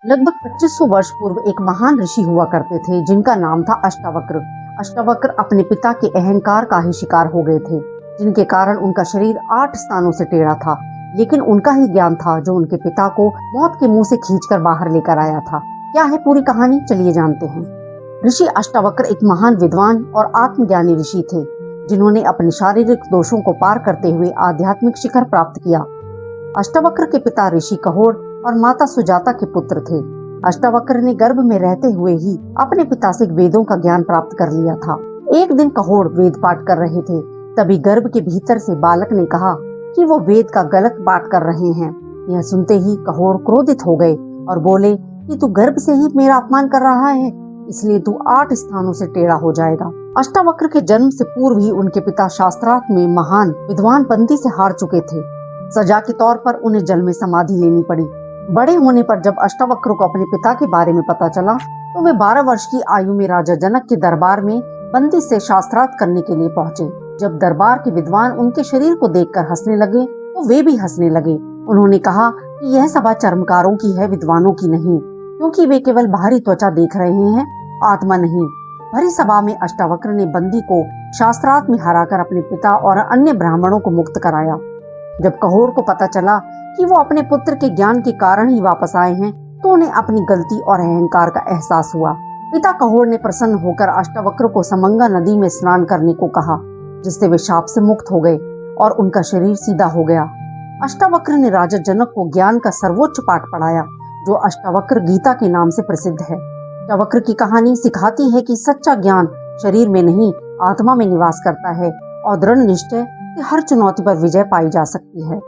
लगभग 2500 वर्ष पूर्व एक महान ऋषि हुआ करते थे जिनका नाम था अष्टावक्र। अष्टावक्र अपने पिता के अहंकार का ही शिकार हो गए थे, जिनके कारण उनका शरीर 8 स्थानों से टेढ़ा था। लेकिन उनका ही ज्ञान था जो उनके पिता को मौत के मुंह से खींचकर बाहर लेकर आया था। क्या है पूरी कहानी, चलिए जानते हैं। ऋषि अष्टावक्र एक महान विद्वान और आत्मज्ञानी ऋषि थे, जिन्होंने अपने शारीरिक दोषों को पार करते हुए आध्यात्मिक शिखर प्राप्त किया। अष्टावक्र के पिता ऋषि कहोड़ और माता सुजाता के पुत्र थे। अष्टावक्र ने गर्भ में रहते हुए ही अपने पिता से वेदों का ज्ञान प्राप्त कर लिया था। एक दिन कहोड़ वेद पाठ कर रहे थे, तभी गर्भ के भीतर से बालक ने कहा कि वो वेद का गलत पाठ कर रहे हैं। यह सुनते ही कहोड़ क्रोधित हो गए और बोले कि तू गर्भ से ही मेरा अपमान कर रहा है, इसलिए तू 8 स्थानों से टेढ़ा हो जाएगा। अष्टावक्र के जन्म से पूर्व ही उनके पिता शास्त्रार्थ में महान विद्वान पंथी से हार चुके थे। सजा के तौर पर उन्हें जल में समाधि लेनी पड़ी। बड़े होने पर जब अष्टावक्र को अपने पिता के बारे में पता चला तो वे 12 वर्ष की आयु में राजा जनक के दरबार में बंदी से शास्त्रार्थ करने के लिए पहुंचे। जब दरबार के विद्वान उनके शरीर को देखकर हंसने लगे तो वे भी हंसने लगे। उन्होंने कहा कि यह सभा चर्मकारों की है, विद्वानों की नहीं, क्योंकि वे केवल बाहरी त्वचा देख रहे हैं, आत्मा नहीं। भरी सभा में अष्टावक्र ने बंदी को शास्त्रार्थ में हराकर अपने पिता और अन्य ब्राह्मणों को मुक्त कराया। जब कहोड़ को पता चला कि वो अपने पुत्र के ज्ञान के कारण ही वापस आए हैं, तो उन्हें अपनी गलती और अहंकार का एहसास हुआ। पिता कहोड़ ने प्रसन्न होकर अष्टावक्र को समंगा नदी में स्नान करने को कहा, जिससे वे शाप से मुक्त हो गए और उनका शरीर सीधा हो गया। अष्टावक्र ने राजा जनक को ज्ञान का सर्वोच्च पाठ पढ़ाया, जो अष्टावक्र गीता के नाम से प्रसिद्ध है। अष्टावक्र की कहानी सिखाती है कि सच्चा ज्ञान शरीर में नहीं, आत्मा में निवास करता है और दृढ़ निश्चय से हर चुनौती पर विजय पाई जा सकती है।